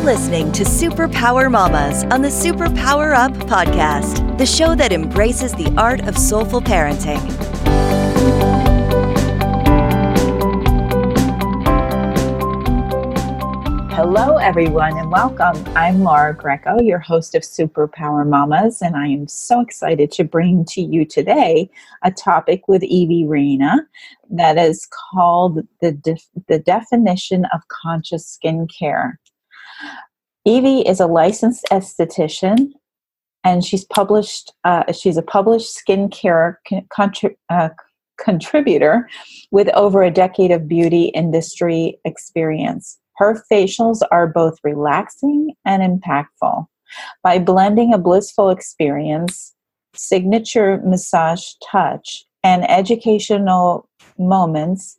listening to Superpower Mamas on the Superpower Up podcast, the show that embraces the art of soulful parenting. Hello, everyone, and welcome. I'm Laura Greco, your host of Superpower Mamas, and I am so excited to bring to you today a topic with Evie Reyna that is called the definition of conscious skincare. Evie is a licensed esthetician, and she's a published skincare contributor with over a decade of beauty industry experience. Her facials are both relaxing and impactful. By blending a blissful experience, signature massage touch, and educational moments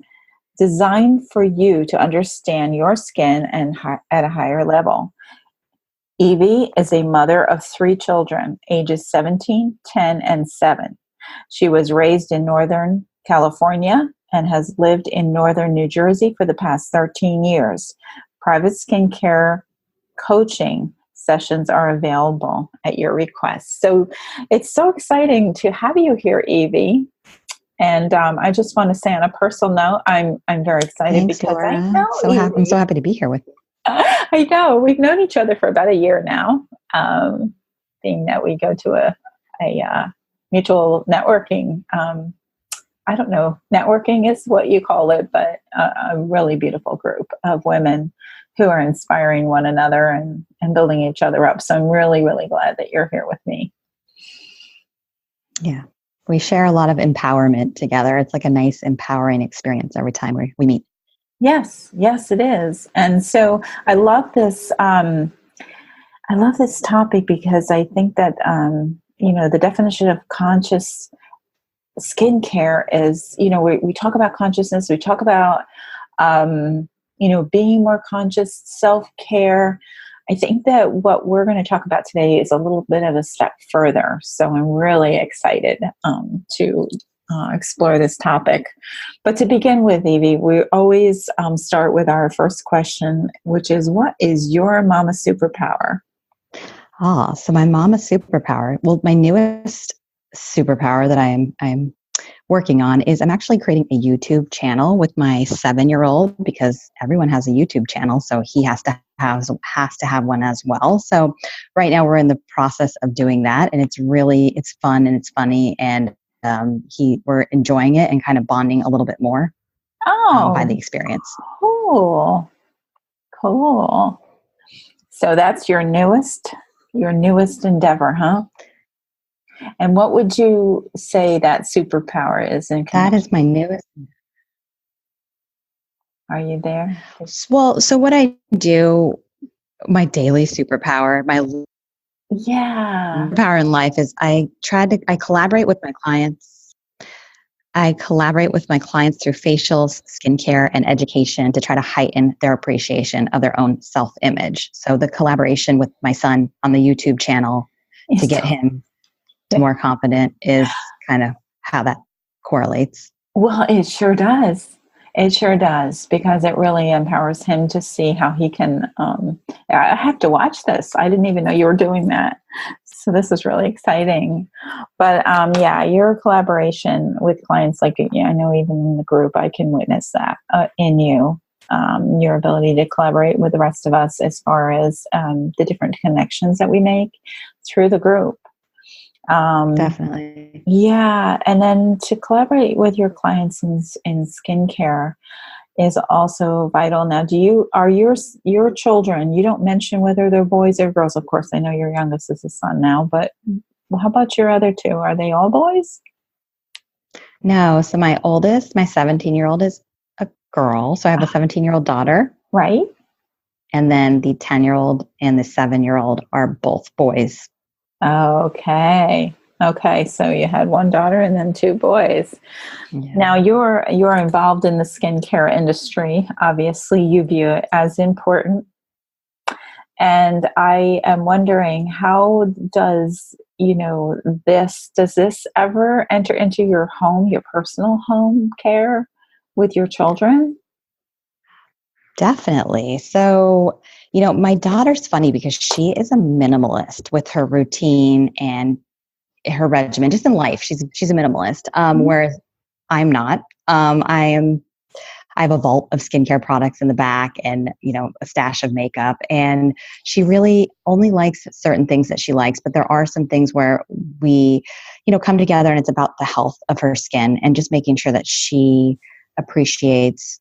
designed for you to understand your skin and at a higher level. Evie is a mother of 3 children, ages 17, 10, and 7. She was raised in Northern California and has lived in Northern New Jersey for the past 13 years. Private skincare coaching sessions are available at your request. So it's so exciting to have you here, Evie. And I just want to say on a personal note, I'm very excited. Thanks, because Laura. I know I'm so happy to be here with you. I know. We've known each other for about a year now, being that we go to a mutual networking. I don't know, networking is what you call it, but a really beautiful group of women who are inspiring one another and building each other up. So I'm really, really glad that you're here with me. Yeah. We share a lot of empowerment together. It's like a nice, empowering experience every time we meet. Yes, it is. And so I love this. I love this topic because I think that the definition of conscious skincare is, we talk about consciousness. We talk about being more conscious, self-care. I think that what we're going to talk about today is a little bit of a step further. So I'm really excited to explore this topic. But to begin with, Evie, we always start with our first question, which is, what is your mama superpower? So my mama superpower, well, my newest superpower that I'm working on is I'm actually creating a YouTube channel with my 7-year-old, because everyone has a YouTube channel, so he has to have one as well. So right now we're in the process of doing that, and it's fun and it's funny, and we're enjoying it and kind of bonding a little bit more by the experience. Cool. So that's your newest endeavor, huh? And what would you say that superpower is? That is my newest. Are you there? Well, so what I do, my daily superpower, power in life is I collaborate with my clients. I collaborate with my clients through facials, skincare, and education to try to heighten their appreciation of their own self-image. So the collaboration with my son on the YouTube channel to get him more confident is kind of how that correlates. Well, it sure does. Because it really empowers him to see how he can. I have to watch this. I didn't even know you were doing that. So this is really exciting. But your collaboration with clients, I know even in the group, I can witness that in you. Your ability to collaborate with the rest of us as far as the different connections that we make through the group. Definitely. Yeah. And then to collaborate with your clients in skincare is also vital. Now, are your children, you don't mention whether they're boys or girls. Of course, I know your youngest is a son now, but how about your other 2? Are they all boys? No. So my oldest, my 17-year-old is a girl. So I have a 17-year-old daughter. Right. And then the 10-year-old and the 7-year-old are both boys. Okay. So you had 1 daughter and then 2 boys. Yeah. Now you're involved in the skincare industry. Obviously, you view it as important. And I am wondering, how does this ever enter into your home, your personal home care with your children? Definitely. So, my daughter's funny because she is a minimalist with her routine and her regimen, just in life. She's a minimalist, whereas I'm not. I have a vault of skincare products in the back and, a stash of makeup. And she really only likes certain things that she likes. But there are some things where we, come together and it's about the health of her skin and just making sure that she appreciates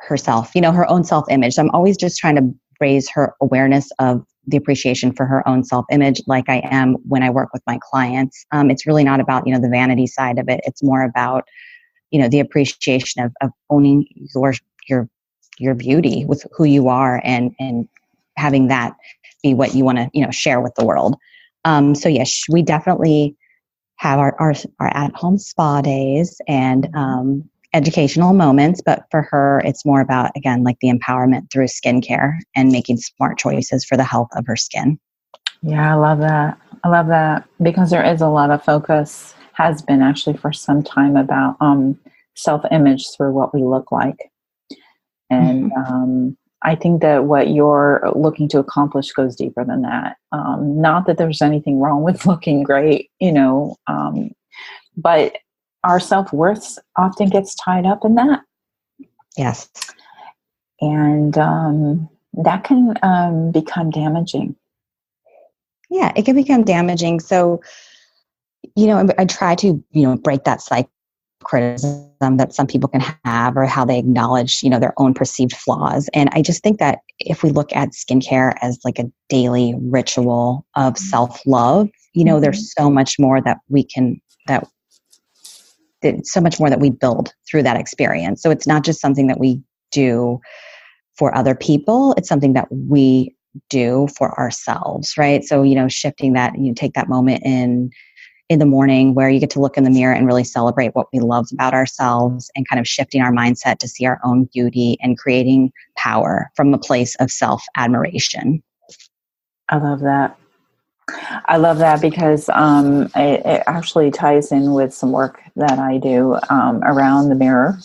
herself, her own self-image. So I'm always just trying to raise her awareness of the appreciation for her own self-image, like I am when I work with my clients. It's really not about, the vanity side of it. It's more about, the appreciation of owning your beauty with who you are and having that be what you want to, share with the world. So yes, we definitely have our at-home spa days and educational moments, but for her, it's more about, again, like the empowerment through skincare and making smart choices for the health of her skin. Yeah, I love that. I love that because there is a lot of focus, has been actually for some time, about self-image through what we look like. And I think that what you're looking to accomplish goes deeper than that. Not that there's anything wrong with looking great, but our self-worth often gets tied up in that. Yes. And that can become damaging. Yeah, it can become damaging. So, I try to, break that cycle of criticism that some people can have or how they acknowledge, their own perceived flaws. And I just think that if we look at skincare as like a daily ritual of self-love, there's so much more that so much more that we build through that experience. So it's not just something that we do for other people. It's something that we do for ourselves, right? So, shifting that, you take that moment in the morning where you get to look in the mirror and really celebrate what we love about ourselves and kind of shifting our mindset to see our own beauty and creating power from a place of self-admiration. I love that. I love that because it actually ties in with some work that I do around the mirror.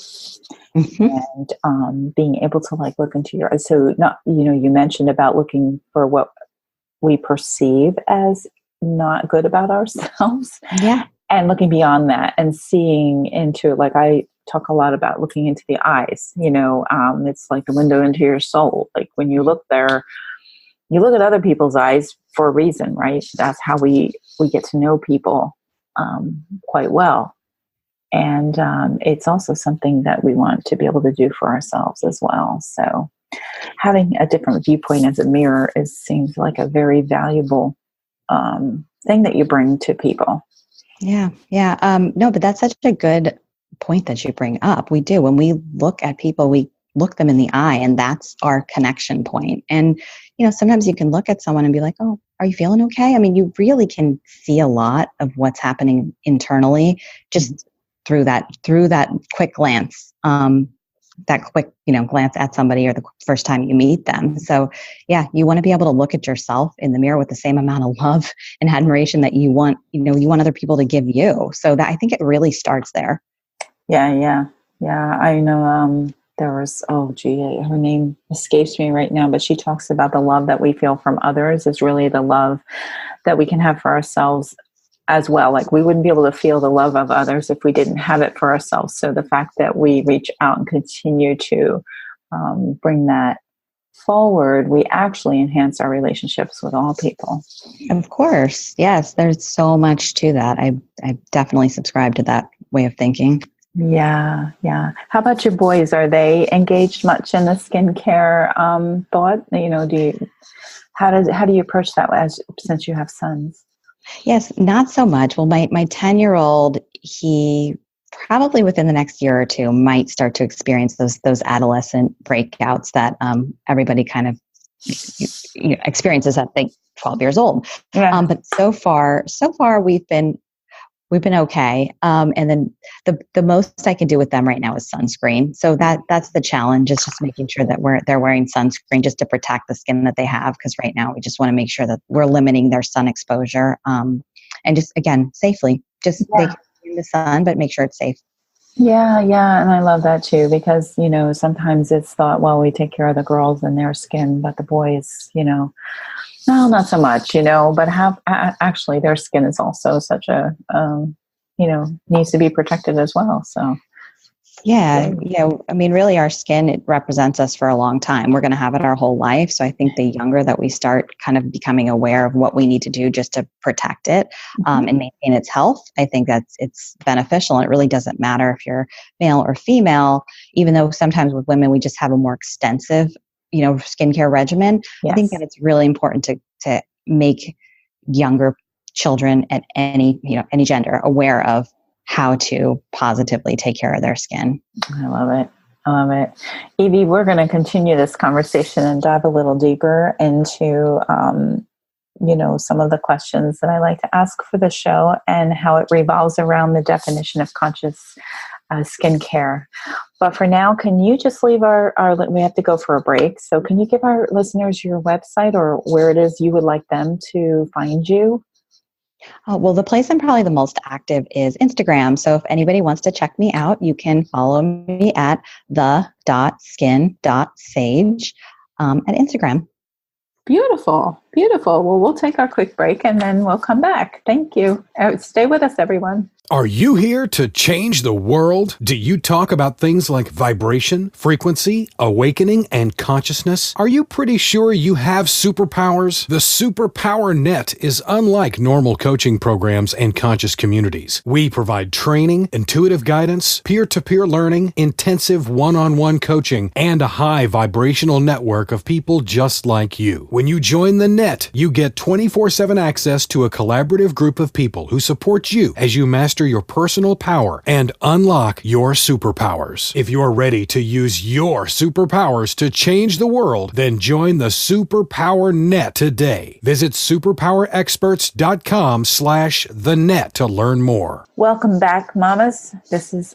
And being able to look into your eyes. So not, you mentioned about looking for what we perceive as not good about ourselves. Yeah. And looking beyond that and seeing into, I talk a lot about looking into the eyes, it's like the window into your soul. Like when you look there, you look at other people's eyes for a reason, right? That's how we get to know people quite well. And it's also something that we want to be able to do for ourselves as well. So having a different viewpoint as a mirror seems like a very valuable thing that you bring to people. Yeah. Yeah. No, but that's such a good point that you bring up. We do. When we look at people, we look them in the eye, and that's our connection point. And, sometimes you can look at someone and be like, oh, are you feeling okay? I mean, you really can see a lot of what's happening internally just through that quick glance, glance at somebody or the first time you meet them. So yeah, you want to be able to look at yourself in the mirror with the same amount of love and admiration that you want other people to give you. So that I think it really starts there. Yeah. I know there was, her name escapes me right now, but she talks about the love that we feel from others is really the love that we can have for ourselves as well. Like we wouldn't be able to feel the love of others if we didn't have it for ourselves. So the fact that we reach out and continue to bring that forward, we actually enhance our relationships with all people. Of course. Yes. There's so much to that. I definitely subscribe to that way of thinking. Yeah. How about your boys? Are they engaged much in the skincare thought? How do you approach that since you have sons? Yes, not so much. Well, my 10-year-old, he probably within the next year or two might start to experience those adolescent breakouts that everybody kind of experiences at 12 years old. Yeah. But so far we've been okay. And then the most I can do with them right now is sunscreen. So that's the challenge, is just making sure that they're wearing sunscreen just to protect the skin that they have. Because right now we just want to make sure that we're limiting their sun exposure. And just, again, safely, just they can be in the sun, but make sure it's safe. Yeah, yeah, and I love that too because, sometimes it's thought, well, we take care of the girls and their skin, but the boys, no, not so much, but actually their skin is also such a, needs to be protected as well. So, Yeah, great. yeah. I mean, really, our skin, it represents us for a long time. We're going to have it our whole life. So I think the younger that we start kind of becoming aware of what we need to do just to protect it Mhm. and maintain its health, I think it's beneficial. And it really doesn't matter if you're male or female, even though sometimes with women, we just have a more extensive, skincare regimen. I think that Yes. it's really important to make younger children at any gender aware of how to positively take care of their skin. I love it. I love it. Evie, we're going to continue this conversation and dive a little deeper into, some of the questions that I like to ask for the show and how it revolves around the definition of conscious skincare. But for now, can you just leave we have to go for a break. So can you give our listeners your website or where it is you would like them to find you? Well, the place I'm probably the most active is Instagram. So if anybody wants to check me out, you can follow me at the.skin.sage at Instagram. Beautiful. Beautiful. Well, we'll take our quick break and then we'll come back. Thank you. Stay with us, everyone. Are you here to change the world? Do you talk about things like vibration, frequency, awakening, and consciousness? Are you pretty sure you have superpowers? The Superpower Net is unlike normal coaching programs and conscious communities. We provide training, intuitive guidance, peer-to-peer learning, intensive one-on-one coaching, and a high vibrational network of people just like you. When you join the net, you get 24/7 access to a collaborative group of people who support you as you master your personal power and unlock your superpowers. If you're ready to use your superpowers to change the world, then join the Superpower Net today. Visit superpowerexperts.com/the-net to learn more. Welcome back, mamas.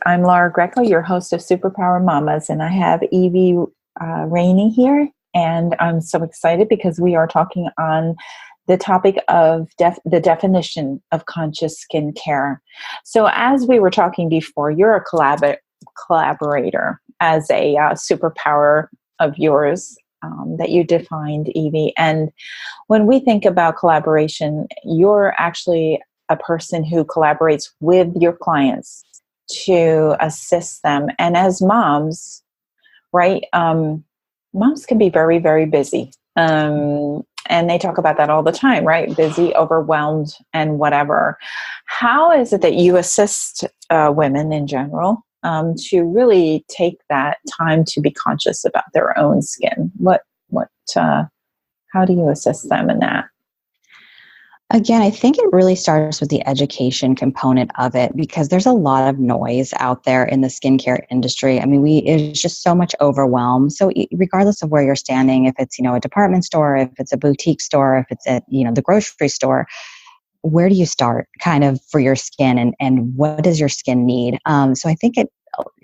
I'm Laura Greco, your host of Superpower Mamas, and I have Evie Reyna here, and I'm so excited because we are talking on the topic of the definition of conscious skincare. So as we were talking before, you're a collaborator as a superpower of yours that you defined, Evie. And when we think about collaboration, you're actually a person who collaborates with your clients to assist them. And as moms, right, moms can be very, very busy. And they talk about that all the time, right? Busy, overwhelmed, and whatever. How is it that you assist women in general to really take that time to be conscious about their own skin? How do you assist them in that? Again, I think it really starts with the education component of it because there's a lot of noise out there in the skincare industry. I mean, it's just so much overwhelm. So regardless of where you're standing, if it's, a department store, if it's a boutique store, if it's at, the grocery store, where do you start kind of for your skin and what does your skin need? So I think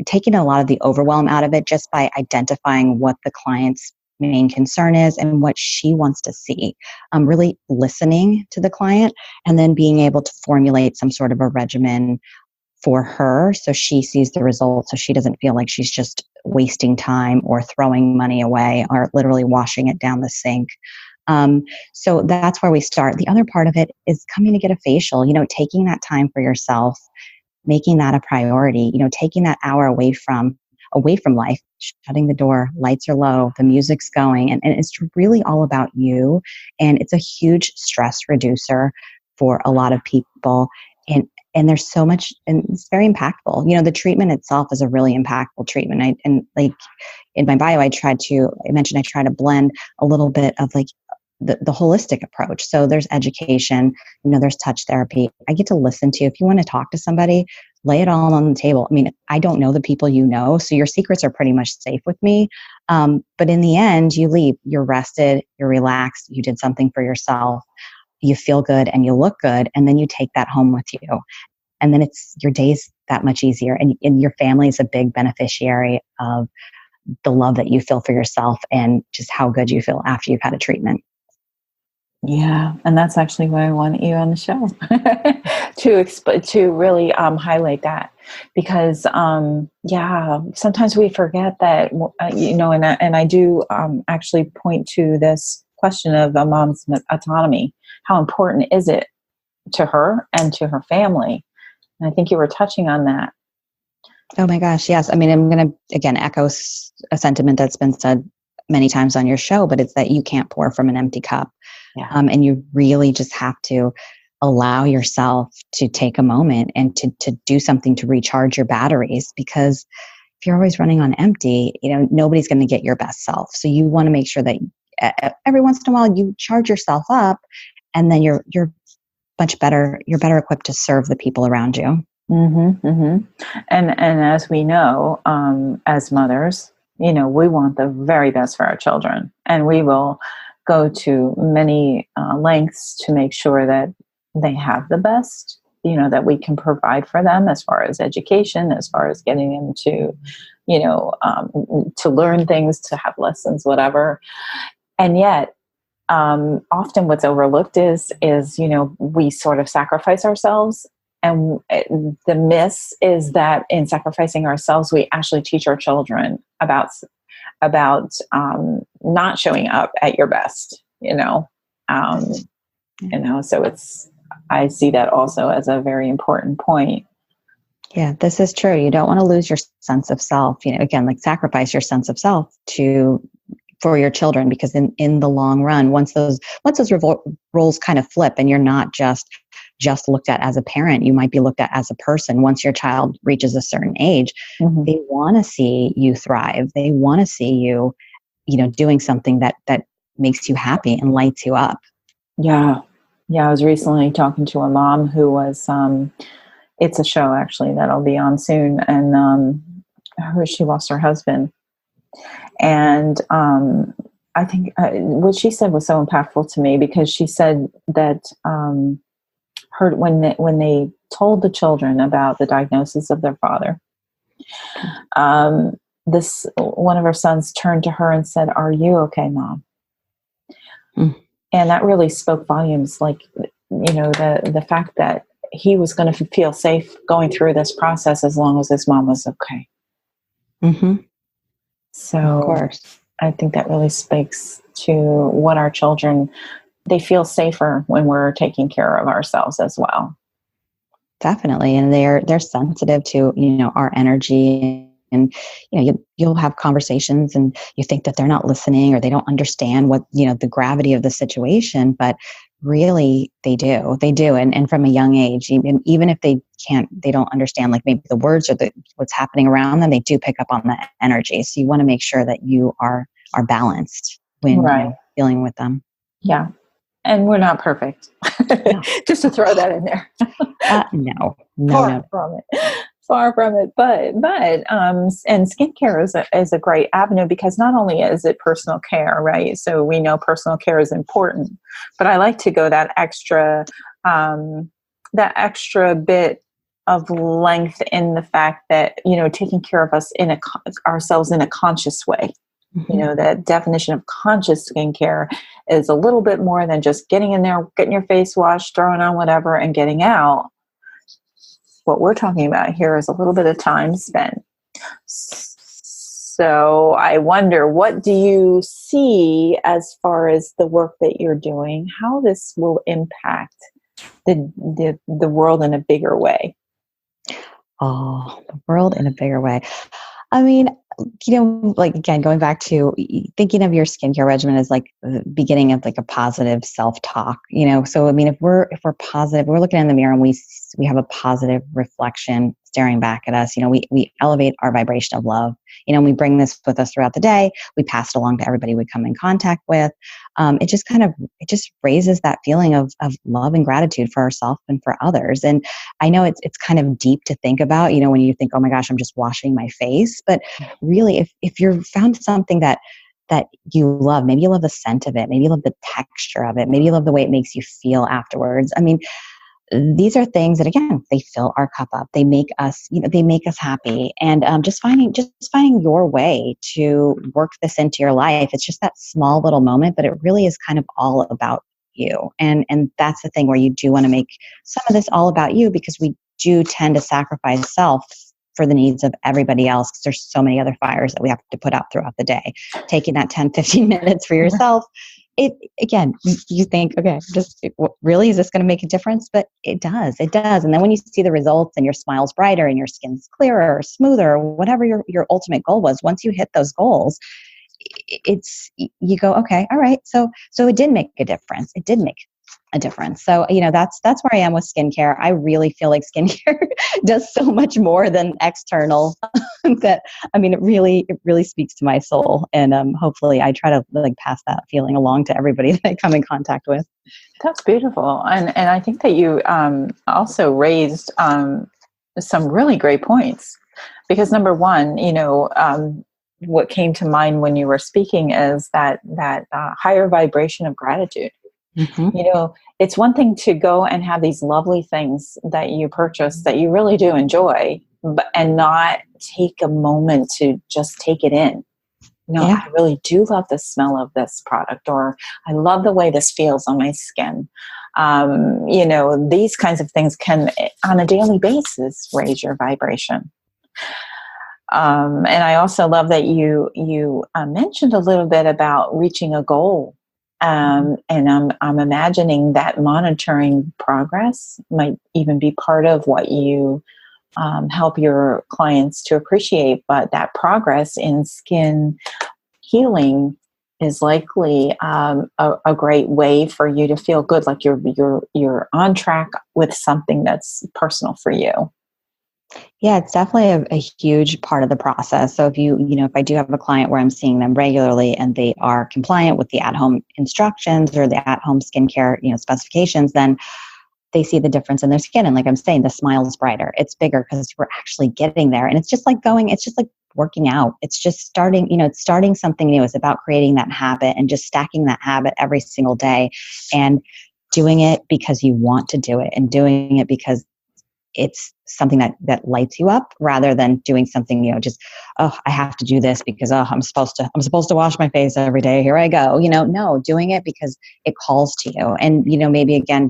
taking a lot of the overwhelm out of it just by identifying what the client's main concern is and what she wants to see. Really listening to the client and then being able to formulate some sort of a regimen for her so she sees the results so she doesn't feel like she's just wasting time or throwing money away or literally washing it down the sink. So that's where we start. The other part of it is coming to get a facial, taking that time for yourself, making that a priority, taking that hour away from life, shutting the door, lights are low, the music's going, and it's really all about you. And it's a huge stress reducer for a lot of people. And there's so much, and it's very impactful. The treatment itself is a really impactful treatment. And like in my bio, I try to blend a little bit of like the holistic approach. So there's education, there's touch therapy. I get to listen to, if you want to talk to somebody, lay it all on the table. I mean, I don't know the people so your secrets are pretty much safe with me. But in the end, you leave, you're rested, you're relaxed, you did something for yourself, you feel good and you look good. And then you take that home with you. And then your day's that much easier. And your family is a big beneficiary of the love that you feel for yourself and just how good you feel after you've had a treatment. Yeah, and that's actually why I want you on the show to really highlight that, because yeah, sometimes we forget that and I do actually point to this question of a mom's autonomy. How important is it to her and to her family? And I think you were touching on that. Oh my gosh, yes. I mean, I'm going to again echo a sentiment that's been said many times on your show, but it's that you can't pour from an empty cup. Yeah. And you really just have to allow yourself to take a moment and to do something to recharge your batteries, because if you're always running on empty, nobody's going to get your best self. So you want to make sure that every once in a while you charge yourself up, and then you're much better. You're better equipped to serve the people around you. Mm-hmm, mm-hmm. And as we know, as mothers, we want the very best for our children, and we will go to many lengths to make sure that they have the best, that we can provide for them as far as education, as far as getting them to, to learn things, to have lessons, whatever. And yet, often what's overlooked is, we sort of sacrifice ourselves. And the miss is that in sacrificing ourselves, we actually teach our children about not showing up at your best, so I see that also as a very important point. Yeah, this is true. You don't want to lose your sense of self, again, like sacrifice your sense of self for your children, because in the long run, once those roles kind of flip and you're not just looked at as a parent, you might be looked at as a person. Once your child reaches a certain age, mm-hmm. they want to see you thrive. They want to see you, doing something that makes you happy and lights you up. Yeah. Yeah. I was recently talking to a mom who was, it's a show actually that'll be on soon. And she lost her husband. And I think what she said was so impactful to me, because she said that when they told the children about the diagnosis of their father, this one of her sons turned to her and said, "Are you okay, Mom?" Mm. And that really spoke volumes. Like, the fact that he was going to feel safe going through this process as long as his mom was okay. Mm-hmm. So, of course, I think that really speaks to what our children, they feel safer when we're taking care of ourselves as well. Definitely. And they're sensitive to, our energy, and, you'll have conversations and you think that they're not listening or they don't understand what, the gravity of the situation, but really they do. And from a young age, even if they don't understand, like maybe the words or what's happening around them, they do pick up on the energy. So you want to make sure that you are balanced when dealing with them. Yeah. And we're not perfect. No. Just to throw that in there. No. Far from it. But and skincare is a great avenue, because not only is it personal care, right? So we know personal care is important, but I like to go that extra bit of length in the fact that, taking care of us ourselves in a conscious way. Mm-hmm. That definition of conscious skincare is a little bit more than just getting in there, getting your face washed, throwing on whatever, and getting out. What we're talking about here is a little bit of time spent. So I wonder, what do you see as far as the work that you're doing, how this will impact the world in a bigger way? Oh, the world in a bigger way. I mean, like, again, going back to thinking of your skincare regimen as like the beginning of like a positive self-talk, so, I mean, if we're positive, we're looking in the mirror and we have a positive reflection staring back at us, we elevate our vibration of love, and we bring this with us throughout the day. We pass it along to everybody we come in contact with. It just raises that feeling of love and gratitude for ourselves and for others. And I know it's kind of deep to think about, when you think, oh my gosh, I'm just washing my face. But really, if you've found something that you love, maybe you love the scent of it, maybe you love the texture of it, maybe you love the way it makes you feel afterwards. I mean, these are things that, again, they fill our cup up. They make us, they make us happy. And just finding your way to work this into your life. It's just that small little moment, but it really is kind of all about, you. And that's the thing where you do want to make some of this all about you, because we do tend to sacrifice self for the needs of everybody else, because there's so many other fires that we have to put out throughout the day. Taking that 10, 15 minutes for yourself, it, again, you think, okay, really, is this going to make a difference? But it does. And then when you see the results and your smile's brighter and your skin's clearer or smoother, or whatever your ultimate goal was, once you hit those goals, you go, okay, all right. So it did make a difference. It did make a difference. So, that's where I am with skincare. I really feel like skincare does so much more than external that, it really speaks to my soul. And hopefully I try to pass that feeling along to everybody that I come in contact with. That's beautiful. And I think that you also raised some really great points, because number one, what came to mind when you were speaking is that higher vibration of gratitude. Mm-hmm. It's one thing to go and have these lovely things that you purchase that you really do enjoy, and not take a moment to just take it in. I really do love the smell of this product, or I love the way this feels on my skin. These kinds of things can, on a daily basis, raise your vibration. And I also love that you mentioned a little bit about reaching a goal. And I'm imagining that monitoring progress might even be part of what you help your clients to appreciate. But that progress in skin healing is likely a great way for you to feel good, like you're on track with something that's personal for you. Yeah, it's definitely a huge part of the process. So if I do have a client where I'm seeing them regularly and they are compliant with the at-home instructions or the at-home skincare, specifications, then they see the difference in their skin. And like I'm saying, the smile is brighter. It's bigger because we're actually getting there. And it's just like working out. It's just starting something new. It's about creating that habit and just stacking that habit every single day and doing it because you want to do it, and doing it because it's something that lights you up, rather than doing something, I have to do this because I'm supposed to wash my face every day. Here I go. No, doing it because it calls to you. And, maybe again,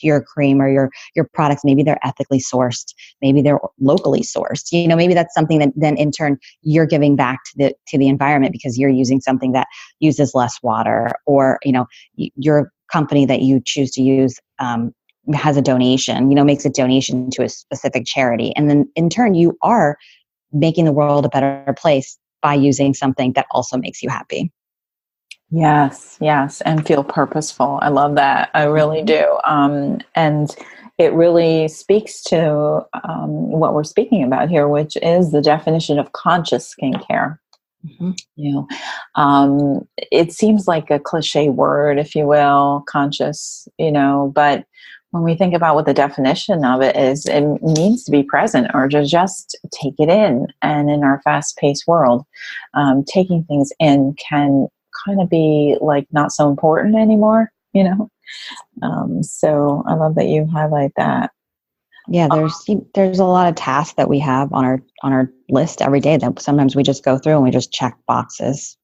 your cream or your products, maybe they're ethically sourced, maybe they're locally sourced. Maybe that's something that then in turn you're giving back to the environment because you're using something that uses less water, or, your company that you choose to use, has a donation, makes a donation to a specific charity. And then in turn, you are making the world a better place by using something that also makes you happy. Yes. And feel purposeful. I love that. I really do. And it really speaks to what we're speaking about here, which is the definition of conscious skincare. Mm-hmm. It seems like a cliche word, if you will, conscious, but when we think about what the definition of it is, it means to be present or to just take it in. And in our fast-paced world, taking things in can kind of be like not so important anymore, So I love that you highlight that. Yeah, there's a lot of tasks that we have on our list every day that sometimes we just go through and we just check boxes.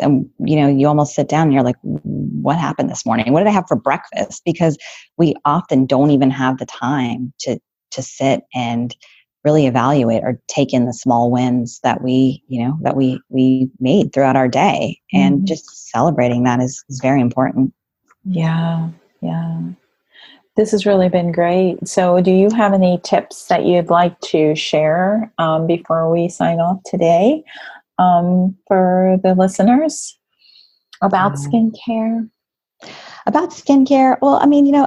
And, you almost sit down and you're like, what happened this morning? What did I have for breakfast? Because we often don't even have the time to sit and really evaluate or take in the small wins that we made throughout our day. Mm-hmm. And just celebrating that is very important. Yeah. This has really been great. So do you have any tips that you'd like to share before we sign off today for the listeners about skincare? About skincare? Well,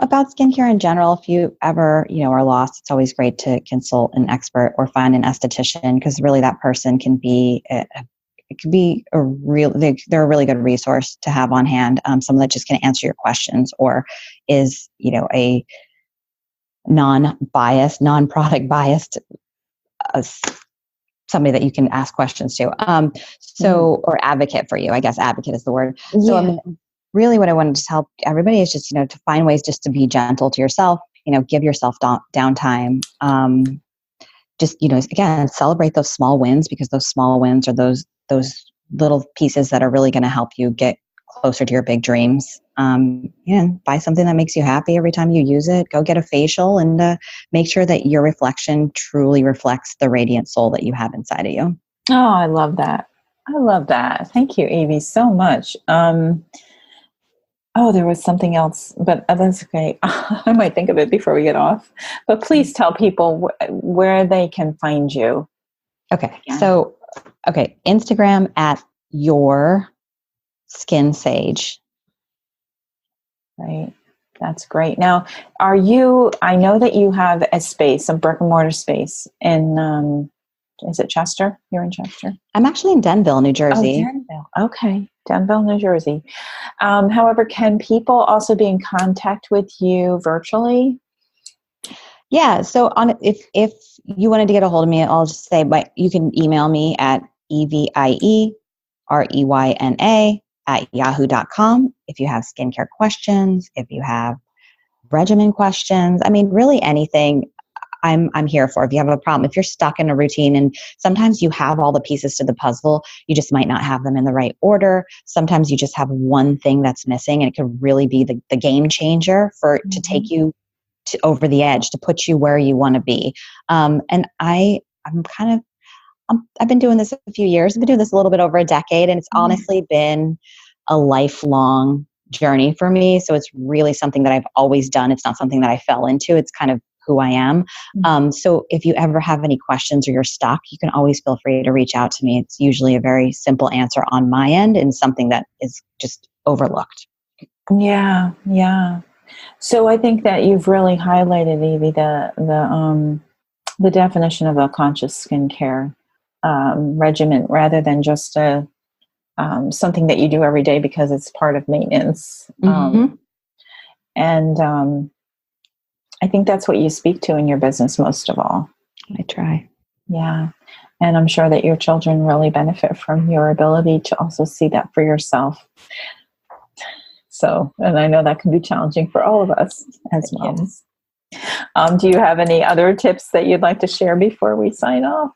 about skincare in general, if you ever, are lost, it's always great to consult an expert or find an esthetician, because really that person can be they're a really good resource to have on hand. Someone that just can answer your questions, or is, a non-biased, non-product biased, somebody that you can ask questions to. Or advocate for you, I guess advocate is the word. Yeah. So really what I wanted to help everybody is just, to find ways just to be gentle to yourself, give yourself downtime. Just, again, celebrate those small wins, because those small wins are those little pieces that are really going to help you get closer to your big dreams. Buy something that makes you happy every time you use it. Go get a facial and make sure that your reflection truly reflects the radiant soul that you have inside of you. Oh, I love that. I love that. Thank you, Evie, so much. There was something else, but that's okay. I might think of it before we get off. But please tell people where they can find you. Okay. Yeah. So, Instagram at your skin sage. Right. That's great. Now, I know that you have a brick and mortar space in, is it Chester? You're in Chester? I'm actually in Denville, New Jersey. Oh, Denville. Okay. Denville, New Jersey. However, can people also be in contact with you virtually? Yeah. So if you wanted to get a hold of me, I'll just say, but you can email me at eviereyna@yahoo.com. If you have skincare questions, if you have regimen questions, really anything, I'm here for. If you have a problem, if you're stuck in a routine and sometimes you have all the pieces to the puzzle, you just might not have them in the right order. Sometimes you just have one thing that's missing and it could really be the game changer to take you over the edge, to put you where you want to be. And I've been doing this a few years. I've been doing this a little bit over a decade, and it's honestly been a lifelong journey for me. So it's really something that I've always done. It's not something that I fell into. It's kind of who I am. So if you ever have any questions or you're stuck, you can always feel free to reach out to me. It's usually a very simple answer on my end and something that is just overlooked. Yeah. Yeah. So I think that you've really highlighted, Evie, the definition of a conscious skincare regimen rather than just something that you do every day because it's part of maintenance. I think that's what you speak to in your business most of all. I try. Yeah. And I'm sure that your children really benefit from your ability to also see that for yourself. So, and I know that can be challenging for all of us as moms. Do you have any other tips that you'd like to share before we sign off?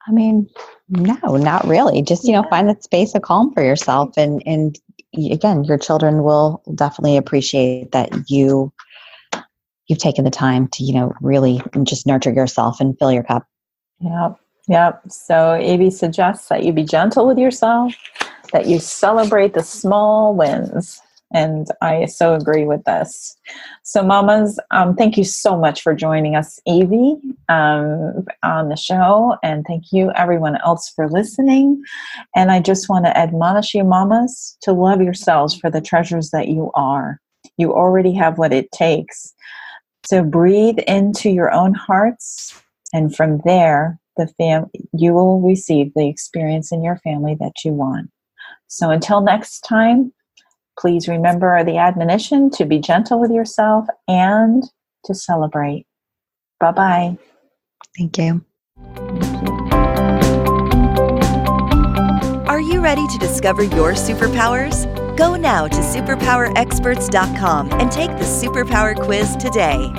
No, not really. Just, find that space of calm for yourself. And again, your children will definitely appreciate that you've taken the time to, really just nurture yourself and fill your cup. Yep. So Evie suggests that you be gentle with yourself, that you celebrate the small wins. And I so agree with this. So mamas, thank you so much for joining us, Evie, on the show. And thank you everyone else for listening. And I just want to admonish you mamas to love yourselves for the treasures that you are. You already have what it takes. So breathe into your own hearts. And from there, you will receive the experience in your family that you want. So until next time, please remember the admonition to be gentle with yourself and to celebrate. Bye-bye. Thank you. Are you ready to discover your superpowers? Go now to superpowerexperts.com and take the superpower quiz today.